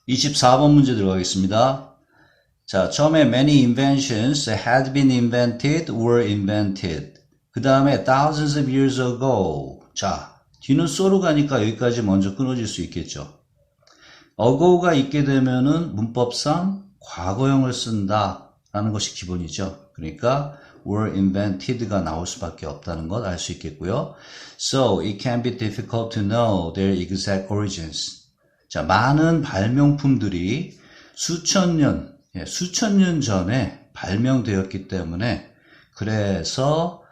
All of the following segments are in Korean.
24번 문제 들어가겠습니다. 자, 처음에 many inventions had been invented, were invented. 그 다음에 thousands of years ago. 자, 뒤는 so로 가니까 여기까지 먼저 끊어질 수 있겠죠. ago가 있게 되면은 문법상 과거형을 쓴다 라는 것이 기본이죠. 그러니까 were invented가 나올 수밖에 없다는 것 알 수 있겠고요. So it can be difficult to know their exact origins. 자, 많은 발명품들이 수천 년 전에 발명되었기 때문에 그래서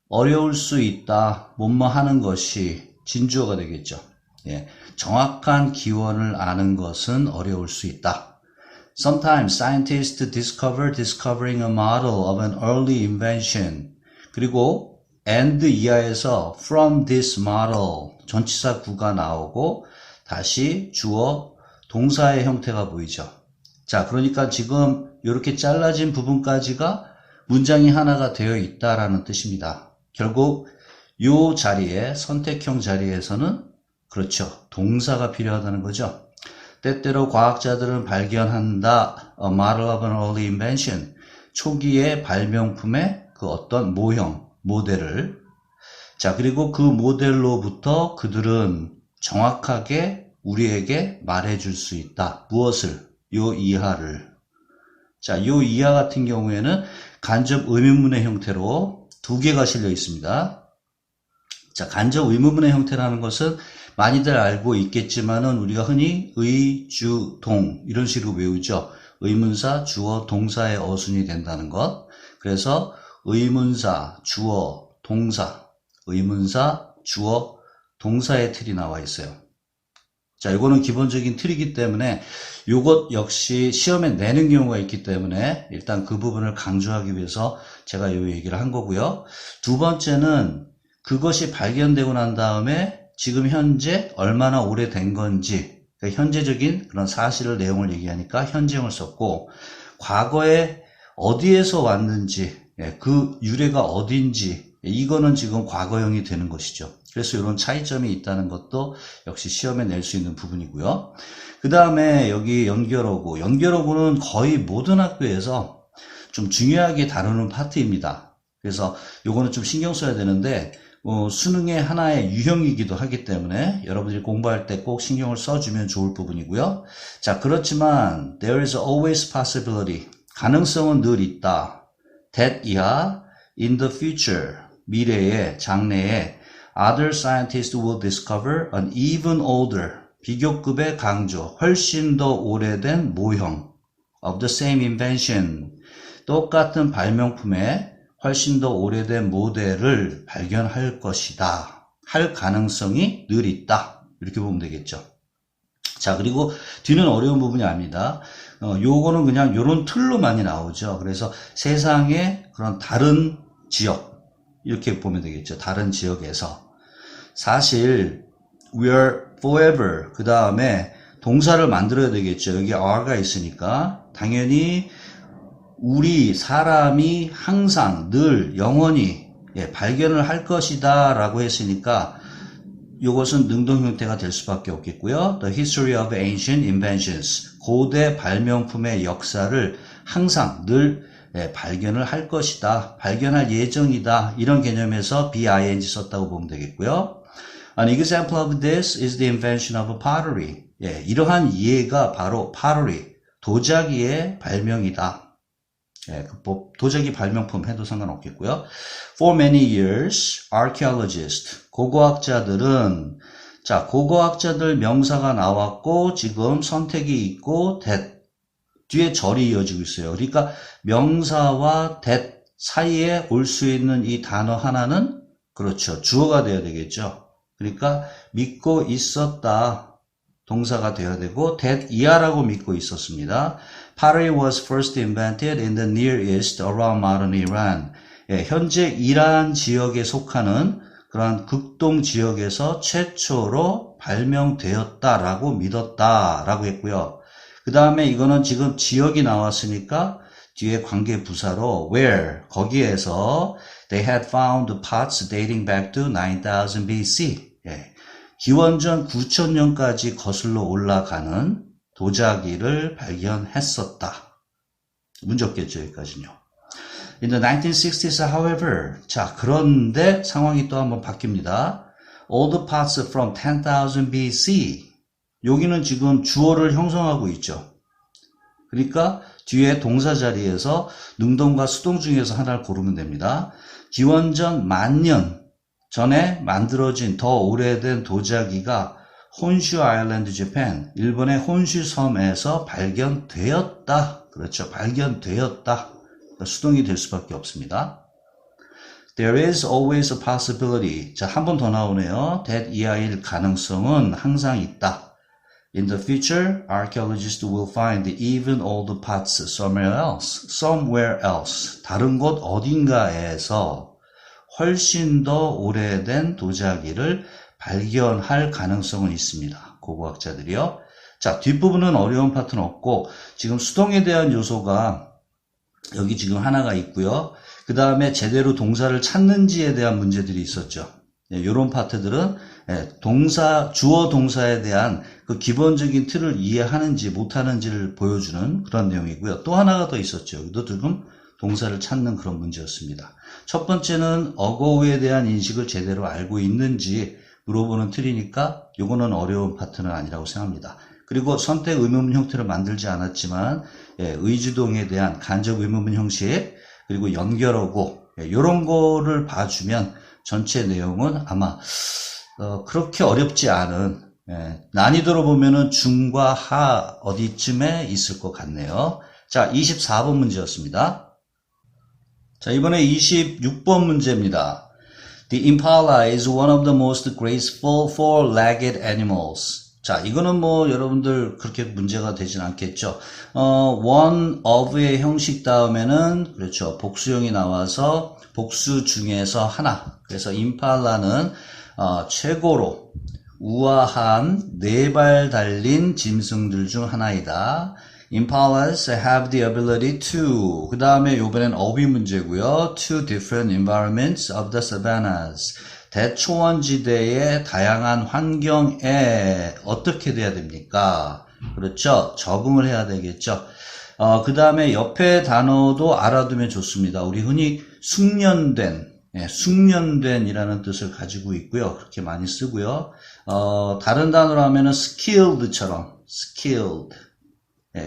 어려울 수 있다, 뭐뭐 하는 것이 진주어가 되겠죠. 예, 정확한 기원을 아는 것은 어려울 수 있다. Sometimes scientists discovering a model of an early invention. 그리고 and 이하에서 from this model 전치사 구가 나오고 다시 주어 동사의 형태가 보이죠. 자, 그러니까 지금 이렇게 잘라진 부분까지가 문장이 하나가 되어 있다라는 뜻입니다. 결국 이 자리에 선택형 자리에서는 그렇죠. 동사가 필요하다는 거죠. 때때로 과학자들은 발견한다. A model of an early invention. 초기의 발명품의 그 어떤 모형, 모델을. 자, 그리고 그 모델로부터 그들은 정확하게 우리에게 말해줄 수 있다. 무엇을? 요 이하를. 자, 요 이하 같은 경우에는 간접 의문문의 형태로 두 개가 실려 있습니다. 자, 간접 의문문의 형태라는 것은 많이들 알고 있겠지만은 우리가 흔히 의, 주, 동 이런 식으로 외우죠. 의문사, 주어, 동사의 어순이 된다는 것. 그래서 의문사, 주어, 동사, 의문사, 주어, 동사의 틀이 나와 있어요. 자, 이거는 기본적인 틀이기 때문에 이것 역시 시험에 내는 경우가 있기 때문에 일단 그 부분을 강조하기 위해서 제가 이 얘기를 한 거고요. 두 번째는 그것이 발견되고 난 다음에 지금 현재 얼마나 오래된 건지, 그러니까 현재적인 그런 사실을 내용을 얘기하니까 현재형을 썼고, 과거에 어디에서 왔는지, 그 유래가 어딘지, 이거는 지금 과거형이 되는 것이죠. 그래서 이런 차이점이 있다는 것도 역시 시험에 낼 수 있는 부분이고요. 그 다음에 여기 연결어구는 거의 모든 학교에서 좀 중요하게 다루는 파트입니다. 그래서 요거는 좀 신경 써야 되는데 수능의 하나의 유형이기도 하기 때문에 여러분들이 공부할 때 꼭 신경을 써주면 좋을 부분이고요. 자, 그렇지만 there is always possibility. 가능성은 늘 있다. that 이하 in the future. 미래에, 장래에 other scientists will discover an even older, 비교급의 강조, 훨씬 더 오래된 모형 of the same invention. 똑같은 발명품의 훨씬 더 오래된 모델을 발견할 것이다. 할 가능성이 늘 있다. 이렇게 보면 되겠죠. 자, 그리고 뒤는 어려운 부분이 아닙니다. 요거는 그냥 요런 틀로 많이 나오죠. 그래서 세상의 그런 다른 지역, 이렇게 보면 되겠죠. 다른 지역에서. 사실 we're forever 그 다음에 동사를 만들어야 되겠죠. 여기 are가 있으니까 당연히 우리 사람이 항상 늘 영원히 발견을 할 것이다 라고 했으니까 이것은 능동 형태가 될 수밖에 없겠고요. The history of ancient inventions. 고대 발명품의 역사를 항상 늘 발견을 할 것이다. 발견할 예정이다. 이런 개념에서 BING 썼다고 보면 되겠고요. An example of this is the invention of pottery. 이러한 이해가 바로 pottery, 도자기의 발명이다. 도자기 발명품 해도 상관없겠고요. For many years, archaeologists, 고고학자들은 자, 고고학자들 명사가 나왔고 지금 선택이 있고 that 뒤에 절이 이어지고 있어요. 그러니까 명사와 that 사이에 올 수 있는 이 단어 하나는 그렇죠. 주어가 되어야 되겠죠. 그러니까 믿고 있었다. 동사가 되어야 되고 that 이하라고 믿고 있었습니다. Pottery was first invented in the Near East around modern Iran. 현재 이란 지역에 속하는 그러한 극동 지역에서 최초로 발명되었다라고 믿었다라고 했고요. 그 다음에 이거는 지금 지역이 나왔으니까 뒤에 관계 부사로 where 거기에서 they had found pots dating back to 9000 BC. 기원전 9000년까지 거슬러 올라가는 도자기를 발견했었다. 문제 없겠죠, 여기까지는요. In the 1960s, however, 자, 그런데 상황이 또 한번 바뀝니다. All the parts from 10,000 BC. 여기는 지금 주어를 형성하고 있죠. 그러니까 뒤에 동사 자리에서 능동과 수동 중에서 하나를 고르면 됩니다. 기원전 10,000년 전에 만들어진 더 오래된 도자기가 혼슈 아일랜드 재팬, 일본의 혼슈 섬에서 발견되었다. 그렇죠. 발견되었다. 수동이 될 수밖에 없습니다. There is always a possibility. 자, 한 번 더 나오네요. that 이하일 가능성은 항상 있다. In the future, archaeologists will find even older parts somewhere else. 다른 곳 어딘가에서 훨씬 더 오래된 도자기를 발견할 가능성은 있습니다. 고고학자들이요. 자, 뒷부분은 어려운 파트는 없고 지금 수동에 대한 요소가 여기 지금 하나가 있고요. 그 다음에 제대로 동사를 찾는지에 대한 문제들이 있었죠. 이런 파트들은 주어 동사에 대한 그 기본적인 틀을 이해하는지 못하는지를 보여주는 그런 내용이고요. 또 하나가 더 있었죠. 여기도 지금 동사를 찾는 그런 문제였습니다. 첫 번째는 어거우에 대한 인식을 제대로 알고 있는지 물어보는 틀이니까 이거는 어려운 파트는 아니라고 생각합니다. 그리고 선택 의문문 형태를 만들지 않았지만 의주동에 대한 간접 의문문 형식 그리고 연결어고 이런 거를 봐주면 전체 내용은 아마 그렇게 어렵지 않은 난이도로 보면은 중과 하 어디쯤에 있을 것 같네요. 자, 24번 문제였습니다. 자, 이번에 26번 문제입니다. The impala is one of the most graceful four-legged animals. 자, 이거는 뭐 여러분들 그렇게 문제가 되진 않겠죠. one of의 형식 다음에는 그렇죠. 복수형이 나와서 복수 중에서 하나. 그래서 임팔라는 최고로 우아한 4발 달린 짐승들 중 하나이다. Impalas have the ability to. 그 다음에 요번엔 어휘 문제고요. To different environments of the savannas. 대초원지대의 다양한 환경에 어떻게 돼야 됩니까? 그렇죠. 적응을 해야 되겠죠. 그 다음에 옆에 단어도 알아두면 좋습니다. 우리 흔히 숙련된이라는 뜻을 가지고 있고요. 그렇게 많이 쓰고요. 다른 단어로 하면은 skilled처럼, skilled.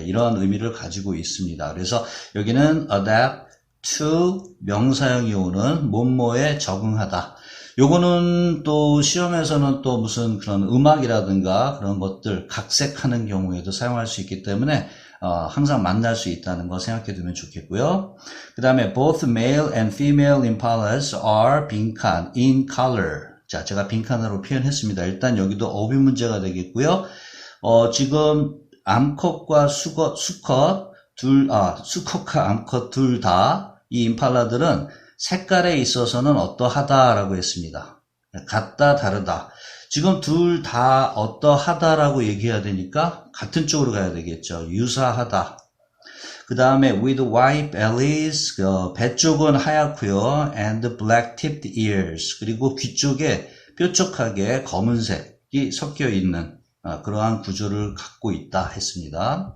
이런 의미를 가지고 있습니다. 그래서 여기는 adapt to 명사형이 오는 뭐뭐에 적응하다. 요거는 또 시험에서는 또 무슨 그런 음악이라든가 그런 것들 각색하는 경우에도 사용할 수 있기 때문에 항상 만날 수 있다는 거 생각해 두면 좋겠고요. 그 다음에 both male and female impalas are 빈칸 in color. 자, 제가 빈칸으로 표현했습니다. 일단 여기도 어휘 문제가 되겠고요. 지금 암컷과 수컷과 암컷 둘 다 이 임팔라들은 색깔에 있어서는 어떠하다라고 했습니다. 같다, 다르다. 지금 둘 다 어떠하다라고 얘기해야 되니까 같은 쪽으로 가야 되겠죠. 유사하다. 그 다음에 with white bellies, 배 쪽은 하얗고요. and black tipped ears. 그리고 귀 쪽에 뾰족하게 검은색이 섞여 있는 그러한 구조를 갖고 있다 했습니다.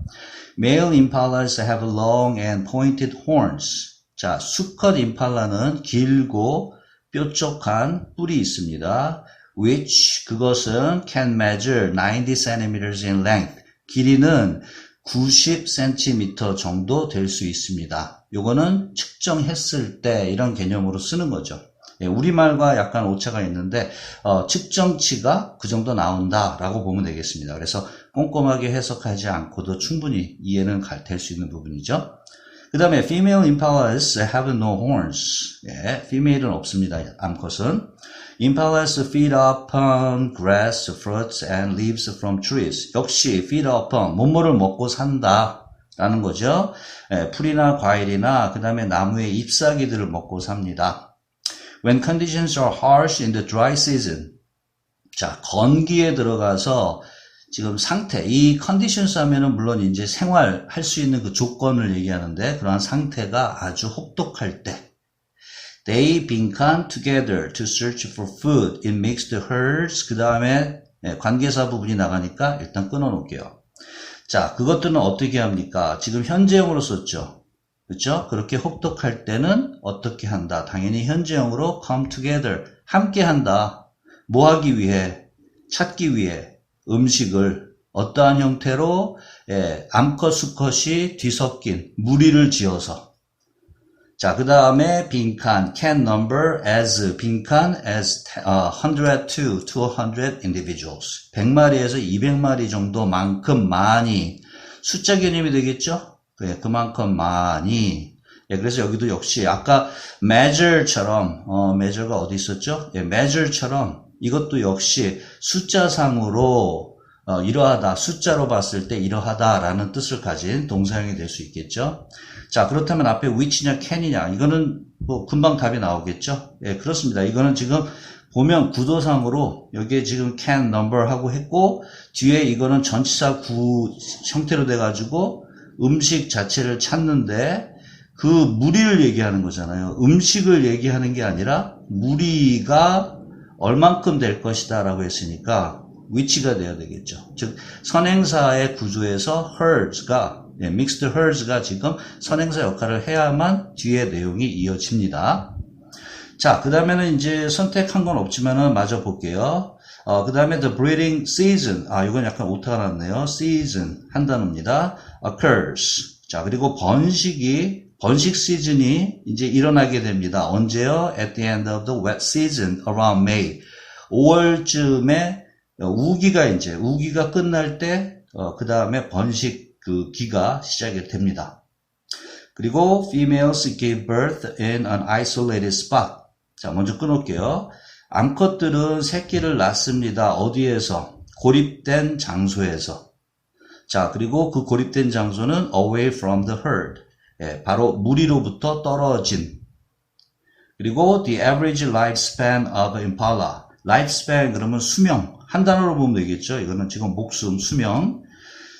Male impalas have long and pointed horns. 자, 수컷 임팔라는 길고 뾰족한 뿔이 있습니다. Which 그것은 can measure 90 centimeters in length. 길이는 90cm 정도 될 수 있습니다. 요거는 측정했을 때 이런 개념으로 쓰는 거죠. 우리말과 약간 오차가 있는데 측정치가 그 정도 나온다라고 보면 되겠습니다. 그래서 꼼꼼하게 해석하지 않고도 충분히 이해는 될 수 있는 부분이죠. 그 다음에 female impalas have no horns. female은 없습니다. 암컷은. Impalas feed upon grass, fruits, and leaves from trees. 역시 feed upon, 뭐뭐를 먹고 산다 라는 거죠. 풀이나 과일이나 그 다음에 나무의 잎사귀들을 먹고 삽니다. When conditions are harsh in the dry season. 자, 건기에 들어가서 지금 상태, 이 conditions 하면은 물론 이제 생활할 수 있는 그 조건을 얘기하는데 그러한 상태가 아주 혹독할 때 they 빈칸 together to search for food in mixed herds. 그 다음에 관계사 부분이 나가니까 일단 끊어 놓을게요. 자, 그것들은 어떻게 합니까? 지금 현재형으로 썼죠. 그렇죠? 그렇게 혹독할 때는 어떻게 한다? 당연히 현재형으로 come together, 함께 한다. 뭐 하기 위해? 찾기 위해 음식을 어떠한 형태로 암컷 수컷이 뒤섞인 무리를 지어서. 자, 그 다음에 빈칸 can number as 빈칸 as 100 to 200 individuals. 100마리에서 200마리 정도만큼 많이 숫자 개념이 되겠죠? 네, 그만큼 많이. 예, 그래서 여기도 역시 아까 measure처럼 measure가 어디 있었죠? 예, measure처럼 이것도 역시 숫자상으로 이러하다, 숫자로 봤을 때 이러하다라는 뜻을 가진 동사형이 될 수 있겠죠. 자, 그렇다면 앞에 which냐 can이냐 이거는 뭐 금방 답이 나오겠죠. 예, 그렇습니다. 이거는 지금 보면 구도상으로 여기에 지금 can number 하고 했고 뒤에 이거는 전치사 구 형태로 돼 가지고 음식 자체를 찾는데 그 무리를 얘기하는 거잖아요. 음식을 얘기하는 게 아니라 무리가 얼만큼 될 것이다 라고 했으니까 which가 돼야 되겠죠. 즉 선행사의 구조에서 herds가 mixed herds가 지금 선행사 역할을 해야만 뒤에 내용이 이어집니다. 자, 그 다음에는 이제 선택한 건 없지만은 마저 볼게요. 그 다음에 the breeding season. 이건 약간 오타가 났네요. season 한 단어입니다. occurs. 자, 그리고 번식 시즌이 이제 일어나게 됩니다. 언제요? At the end of the wet season around May. 5월쯤에 우기가 끝날 때, 그 다음에 번식 그 기가 시작이 됩니다. 그리고 females give birth in an isolated spot. 자, 먼저 끊을게요. 암컷들은 새끼를 낳습니다. 어디에서? 고립된 장소에서. 자, 그리고 그 고립된 장소는 away from the herd. 예, 바로 무리로부터 떨어진. 그리고 the average lifespan of impala. lifespan 그러면 수명. 한 단어로 보면 되겠죠. 이거는 지금 목숨, 수명.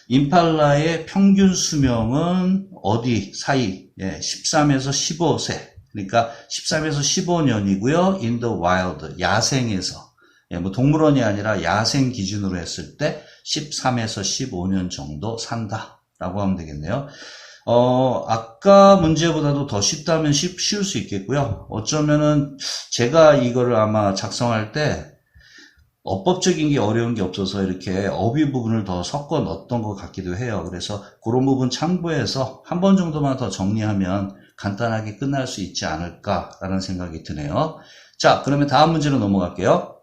임팔라의 평균 수명은 어디 사이? 예, 13에서 15세. 그러니까 13에서 15년이고요. in the wild, 야생에서. 예, 뭐 동물원이 아니라 야생 기준으로 했을 때 13에서 15년 정도 산다라고 하면 되겠네요. 아까 문제보다도 더 쉽다면 쉬울 수 있겠고요. 어쩌면은 제가 이거를 아마 작성할 때 어법적인 게 어려운 게 없어서 이렇게 어휘 부분을 더 섞어 넣었던 것 같기도 해요. 그래서 그런 부분 참고해서 한 번 정도만 더 정리하면 간단하게 끝날 수 있지 않을까라는 생각이 드네요. 자, 그러면 다음 문제로 넘어갈게요.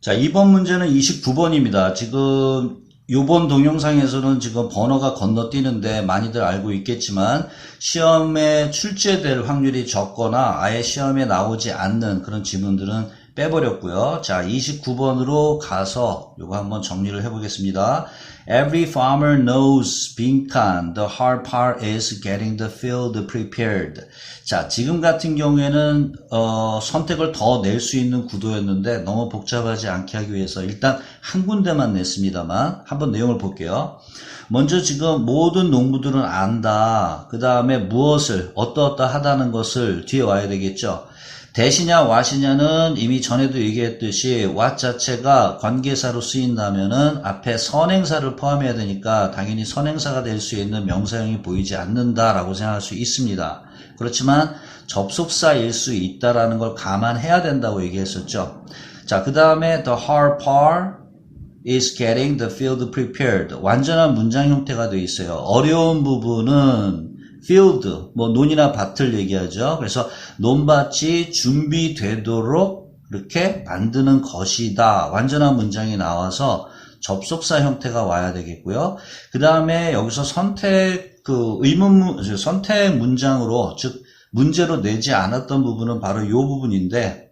자, 이번 문제는 29번입니다. 지금 요번 동영상에서는 지금 번호가 건너뛰는데 많이들 알고 있겠지만 시험에 출제될 확률이 적거나 아예 시험에 나오지 않는 그런 지문들은 빼버렸고요. 자, 29번으로 가서 요거 한번 정리를 해보겠습니다. Every farmer knows 빈칸 the hard part is getting the field prepared. 자, 지금 같은 경우에는 선택을 더 낼 수 있는 구도였는데 너무 복잡하지 않게 하기 위해서 일단 한 군데만 냈습니다만 한번 내용을 볼게요. 먼저 지금 모든 농부들은 안다. 그 다음에 무엇을 어떠하다는 것을 뒤에 와야 되겠죠. 대시냐 what이냐는 이미 전에도 얘기했듯이 what 자체가 관계사로 쓰인다면은 앞에 선행사를 포함해야 되니까 당연히 선행사가 될 수 있는 명사형이 보이지 않는다라고 생각할 수 있습니다. 그렇지만 접속사일 수 있다라는 걸 감안해야 된다고 얘기했었죠. 자, 그 다음에 the hard part is getting the field prepared. 완전한 문장 형태가 되어 있어요. 어려운 부분은 field, 뭐 논이나 밭을 얘기하죠. 그래서 논밭이 준비되도록 그렇게 만드는 것이다. 완전한 문장이 나와서 접속사 형태가 와야 되겠고요. 그 다음에 여기서 선택 문장으로 즉 문제로 내지 않았던 부분은 바로 이 부분인데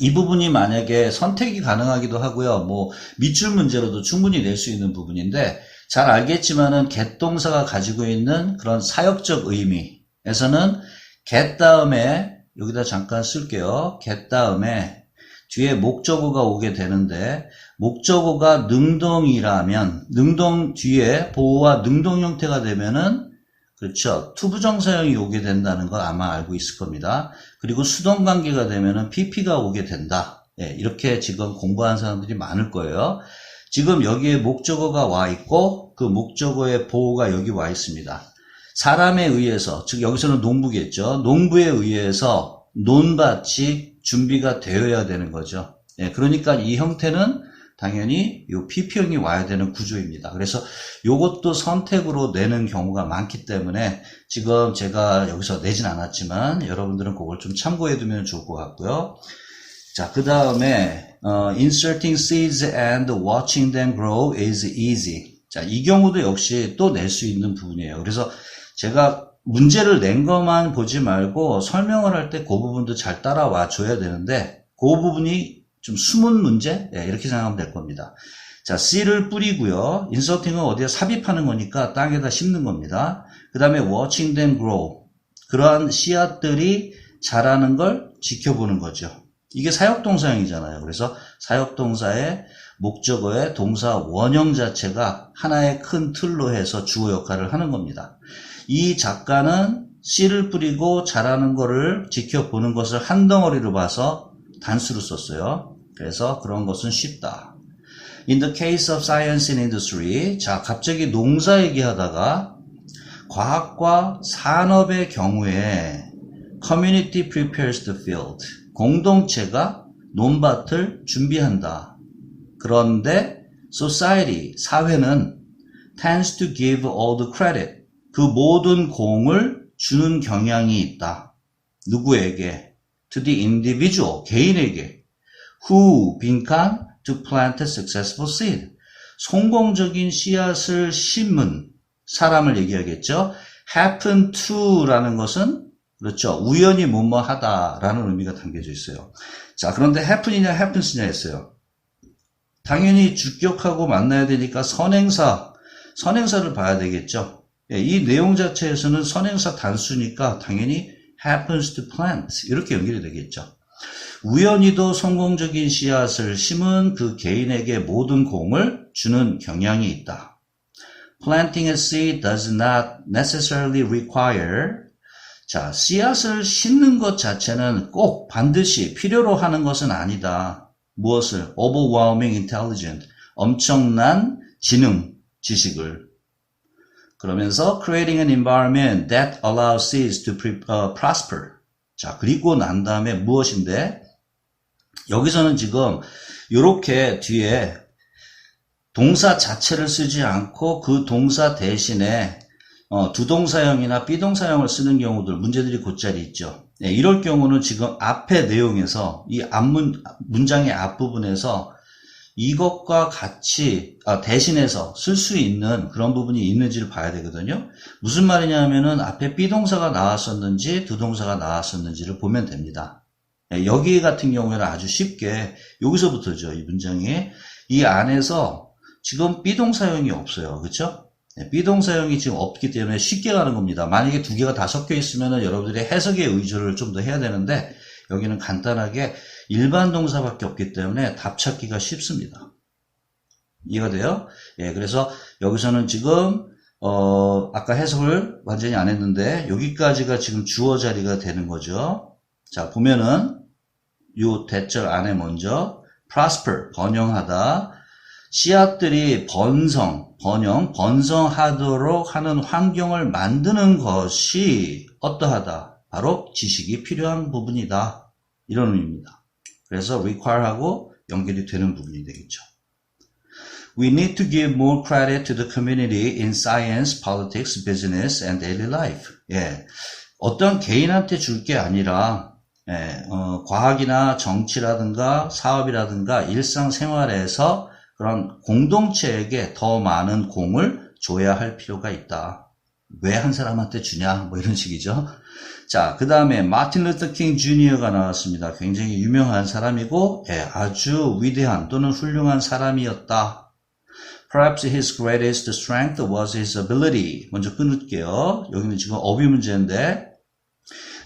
이 부분이 만약에 선택이 가능하기도 하고요. 뭐 밑줄 문제로도 충분히 낼 수 있는 부분인데 잘 알겠지만은 get 동사가 가지고 있는 그런 사역적 의미에서는 get 다음에 여기다 잠깐 쓸게요. get 다음에 뒤에 목적어가 오게 되는데 목적어가 능동이라면 능동 뒤에 보호와 능동 형태가 되면은 그렇죠. 투부정사형이 오게 된다는 걸 아마 알고 있을 겁니다. 그리고 수동관계가 되면은 pp가 오게 된다. 예, 이렇게 지금 공부한 사람들이 많을 거예요. 지금 여기에 목적어가 와 있고 그 목적어의 보호가 여기 와 있습니다. 사람에 의해서, 즉 여기서는 농부겠죠. 농부에 의해서 논밭이 준비가 되어야 되는 거죠. 예, 그러니까 이 형태는 당연히 요 PP형이 와야 되는 구조입니다. 그래서 요것도 선택으로 내는 경우가 많기 때문에 지금 제가 여기서 내진 않았지만 여러분들은 그걸 좀 참고해 두면 좋을 것 같고요. 자, 그 다음에 inserting seeds and watching them grow is easy. 자, 이 경우도 역시 또 낼 수 있는 부분이에요. 그래서 제가 문제를 낸 것만 보지 말고 설명을 할 때 그 부분도 잘 따라와 줘야 되는데 그 부분이 좀 숨은 문제? 네, 이렇게 생각하면 될 겁니다. 자, 씨를 뿌리고요. inserting은 어디에 삽입하는 거니까 땅에다 심는 겁니다. 그 다음에 watching them grow. 그러한 씨앗들이 자라는 걸 지켜보는 거죠. 이게 사역동사형이잖아요. 그래서 사역동사의 목적어의 동사 원형 자체가 하나의 큰 틀로 해서 주어 역할을 하는 겁니다. 이 작가는 씨를 뿌리고 자라는 거를 지켜보는 것을 한 덩어리로 봐서 단수로 썼어요. 그래서 그런 것은 쉽다. In the case of science and industry, 자, 갑자기 농사 얘기하다가 과학과 산업의 경우에 community prepares the field. 공동체가 논밭을 준비한다. 그런데 society, 사회는 tends to give all the credit. 그 모든 공을 주는 경향이 있다. 누구에게? To the individual, 개인에게. Who, 빈칸, to plant a successful seed. 성공적인 씨앗을 심은 사람을 얘기하겠죠. happen to라는 것은 그렇죠. 우연히 뭐뭐 하다라는 의미가 담겨져 있어요. 자, 그런데 happen이냐 happens냐 했어요. 당연히 주격하고 만나야 되니까 선행사를 봐야 되겠죠. 예, 이 내용 자체에서는 선행사 단수니까 당연히 happens to plant 이렇게 연결이 되겠죠. 우연히도 성공적인 씨앗을 심은 그 개인에게 모든 공을 주는 경향이 있다. Planting a seed does not necessarily require. 자, 씨앗을 심는 것 자체는 꼭 반드시 필요로 하는 것은 아니다. 무엇을? Overwhelming intelligence. 엄청난 지능, 지식을. 그러면서 creating an environment that allows seeds to prosper. 자, 그리고 난 다음에 무엇인데? 여기서는 지금 이렇게 뒤에 동사 자체를 쓰지 않고 그 동사 대신에 두동사형이나 비동사형을 쓰는 경우들, 문제들이 곧자리 있죠. 네, 이럴 경우는 지금 앞의 내용에서 이 문장의 앞부분에서 이것과 같이 대신해서 쓸 수 있는 그런 부분이 있는지를 봐야 되거든요. 무슨 말이냐면은 앞에 비동사가 나왔었는지 두동사가 나왔었는지를 보면 됩니다. 네, 여기 같은 경우에는 아주 쉽게 여기서부터죠. 이 문장이 이 안에서 지금 비동사형이 없어요. 그렇죠? 네, 비동사형이 지금 없기 때문에 쉽게 가는 겁니다. 만약에 두 개가 다 섞여 있으면 여러분들이 해석에 의존을 좀 더 해야 되는데 여기는 간단하게 일반 동사밖에 없기 때문에 답 찾기가 쉽습니다. 이해가 돼요? 예, 그래서 여기서는 지금 아까 해석을 완전히 안 했는데 여기까지가 지금 주어 자리가 되는 거죠. 자, 보면은 요 대절 안에 먼저 prosper, 번영하다. 씨앗들이 번성하도록 하는 환경을 만드는 것이 어떠하다? 바로 지식이 필요한 부분이다. 이런 의미입니다. 그래서 require하고 연결이 되는 부분이 되겠죠. We need to give more credit to the community in science, politics, business, and daily life. 예, 어떤 개인한테 줄 게 아니라 과학이나 정치라든가 사업이라든가 일상생활에서 그런 공동체에게 더 많은 공을 줘야 할 필요가 있다. 왜 한 사람한테 주냐? 뭐 이런 식이죠. 자, 그 다음에 마틴 루터 킹 주니어가 나왔습니다. 굉장히 유명한 사람이고 아주 위대한 또는 훌륭한 사람이었다. Perhaps his greatest strength was his ability. 먼저 끊을게요. 여기는 지금 어휘 문제인데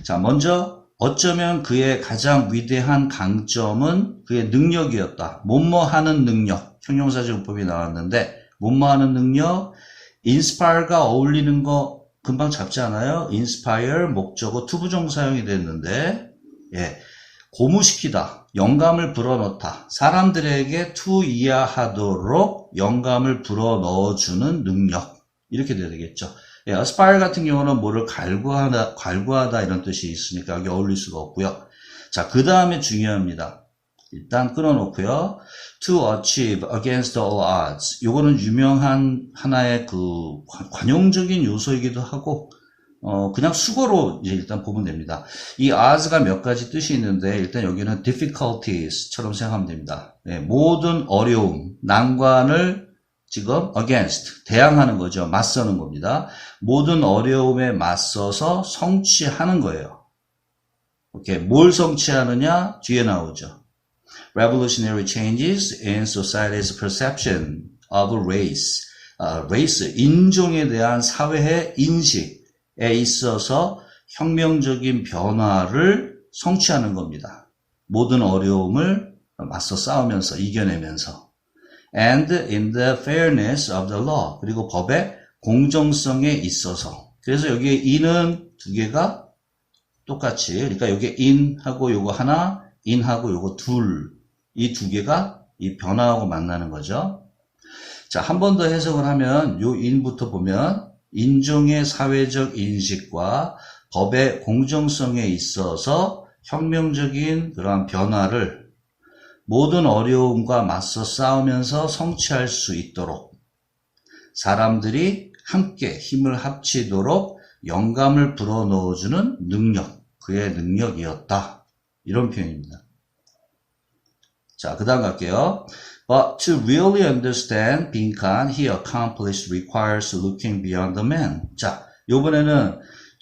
자, 먼저 어쩌면 그의 가장 위대한 강점은 그의 능력이었다. 뭐뭐 하는 능력. 형용사정법이 나왔는데 뭐뭐 하는 능력. inspire가 어울리는 거 금방 잡지 않아요? inspire, 목적어, 투부정사형이 됐는데 예, 고무시키다. 영감을 불어넣다. 사람들에게 투이해하도록 영감을 불어넣어주는 능력. 이렇게 돼야 되겠죠. 예, aspire 같은 경우는 뭐를 갈구하다 이런 뜻이 있으니까 여기 어울릴 수가 없고요. 자, 그 다음에 중요합니다. 일단 끊어놓고요. To achieve against all odds. 요거는 유명한 하나의 그 관용적인 요소이기도 하고 그냥 수거로 이제 일단 보면 됩니다. 이 odds가 몇 가지 뜻이 있는데 일단 여기는 difficulties처럼 생각하면 됩니다. 네, 모든 어려움, 난관을 지금 against, 대항하는 거죠. 맞서는 겁니다. 모든 어려움에 맞서서 성취하는 거예요. 오케이, 뭘 성취하느냐? 뒤에 나오죠. Revolutionary changes in society's perception of race. race, 인종에 대한 사회의 인식에 있어서 혁명적인 변화를 성취하는 겁니다. 모든 어려움을 맞서 싸우면서 이겨내면서. And in the fairness of the law. 그리고 법의 공정성에 있어서. 그래서 여기에 in은 두 개가 똑같이, 그러니까 여기에 in하고 요거 하나, in하고 요거 둘, 이 두 개가 이 변화하고 만나는 거죠. 자, 한 번 더 해석을 하면 요 in부터 보면 인종의 사회적 인식과 법의 공정성에 있어서 혁명적인 그러한 변화를 모든 어려움과 맞서 싸우면서 성취할 수 있도록 사람들이 함께 힘을 합치도록 영감을 불어넣어주는 능력, 그의 능력이었다. 이런 표현입니다. 자, 그 다음 갈게요. But to really understand 빈칸 he accomplished requires looking beyond the man. 자, 요번에는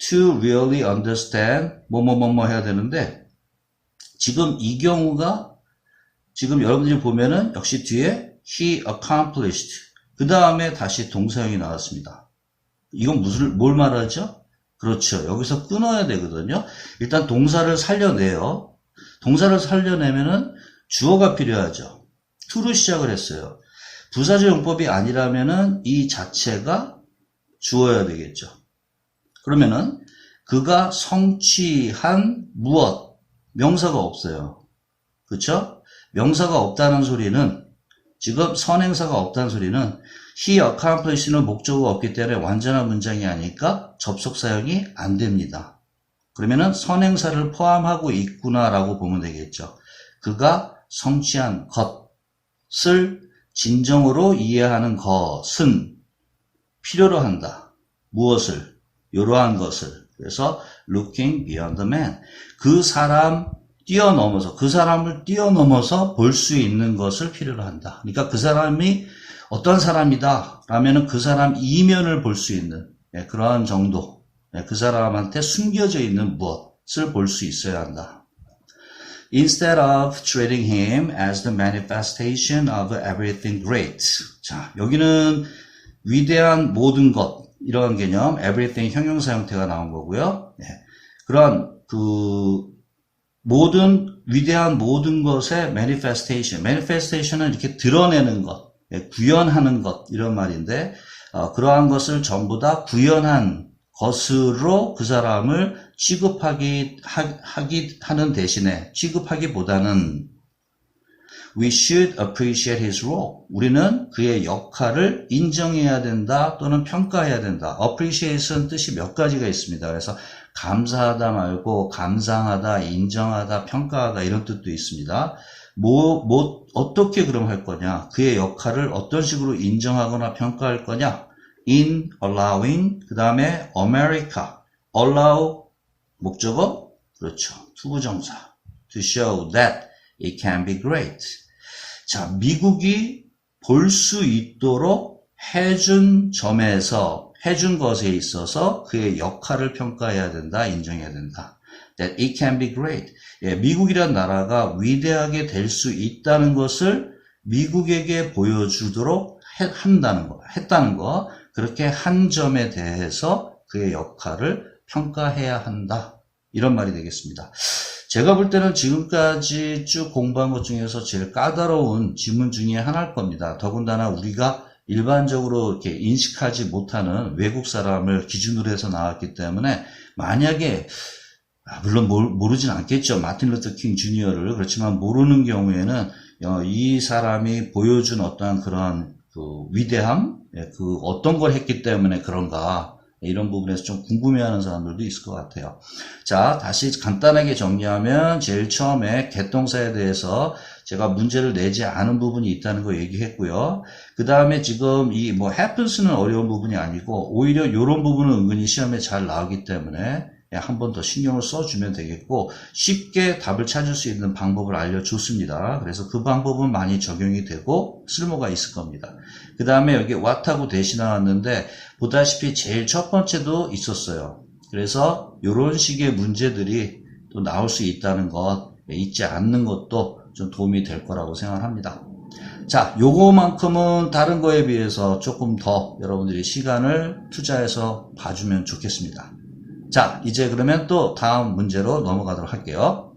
to really understand 뭐뭐뭐뭐 해야 되는데 지금 이 경우가 지금 여러분들이 보면은 역시 뒤에 he accomplished 그 다음에 다시 동사형이 나왔습니다. 이건 뭘 말하죠? 그렇죠. 여기서 끊어야 되거든요. 일단 동사를 살려내요. 동사를 살려내면은 주어가 필요하죠. to로 시작을 했어요. 부사적 용법이 아니라면은 이 자체가 주어야 되겠죠. 그러면은 그가 성취한 무엇 명사가 없어요. 그렇죠? 명사가 없다는 소리는 지금 선행사가 없다는 소리는 he accomplish는 목적어가 없기 때문에 완전한 문장이 아니니까 접속사형이 안 됩니다. 그러면은 선행사를 포함하고 있구나라고 보면 되겠죠. 그가 성취한 것을 진정으로 이해하는 것은 필요로 한다. 무엇을? 이러한 것을. 그래서 looking beyond the man. 그 사람을 뛰어넘어서 볼 수 있는 것을 필요로 한다. 그러니까 그 사람이 어떤 사람이다 라면은 그 사람 이면을 볼 수 있는 그러한 정도. 그 사람한테 숨겨져 있는 무엇을 볼 수 있어야 한다. Instead of treating him as the manifestation of everything great. 자, 여기는 위대한 모든 것, 이런 개념, everything 형용사 형태가 나온 거고요. 네. 그런 위대한 모든 것의 manifestation은 이렇게 드러내는 것, 구현하는 것, 이런 말인데, 그러한 것을 전부 다 구현한 것으로 그 사람을 하는 대신에 취급하기보다는 we should appreciate his role. 우리는 그의 역할을 인정해야 된다 또는 평가해야 된다. appreciate은 뜻이 몇 가지가 있습니다. 그래서 감사하다 말고 감상하다, 인정하다, 평가하다 이런 뜻도 있습니다. 어떻게 그럼 할 거냐? 그의 역할을 어떤 식으로 인정하거나 평가할 거냐? in allowing 그 다음에 America allow 목적어 그렇죠 투부정사 to show that it can be great. 자, 미국이 볼 수 있도록 해준 것에 있어서 그의 역할을 평가해야 된다, 인정해야 된다. That it can be great. 예, 미국이란 나라가 위대하게 될 수 있다는 것을 미국에게 보여주도록 했다는 거. 그렇게 한 점에 대해서 그의 역할을 평가해야 한다. 이런 말이 되겠습니다. 제가 볼 때는 지금까지 쭉 공부한 것 중에서 제일 까다로운 지문 중에 하나일 겁니다. 더군다나 우리가 일반적으로 이렇게 인식하지 못하는 외국 사람을 기준으로 해서 나왔기 때문에 만약에 물론 모르진 않겠죠. 마틴 루터 킹 주니어를. 그렇지만 모르는 경우에는 이 사람이 보여준 어떠한 그런 그 위대함, 그 어떤 걸 했기 때문에 그런가, 이런 부분에서 좀 궁금해하는 사람들도 있을 것 같아요. 자, 다시 간단하게 정리하면 제일 처음에 get 동사에 대해서 제가 문제를 내지 않은 부분이 있다는 거 얘기했고요. 그 다음에 지금 이 happens는 어려운 부분이 아니고 오히려 이런 부분은 은근히 시험에 잘 나오기 때문에 한 번 더 신경을 써주면 되겠고, 쉽게 답을 찾을 수 있는 방법을 알려줬습니다. 그래서 그 방법은 많이 적용이 되고 쓸모가 있을 겁니다. 그 다음에 여기 what하고 대시 나왔는데 보다시피 제일 첫 번째도 있었어요. 그래서 이런 식의 문제들이 또 나올 수 있다는 것 잊지 않는 것도 좀 도움이 될 거라고 생각합니다. 자, 요거만큼은 다른 거에 비해서 조금 더 여러분들이 시간을 투자해서 봐주면 좋겠습니다. 자, 이제 그러면 또 다음 문제로 넘어가도록 할게요.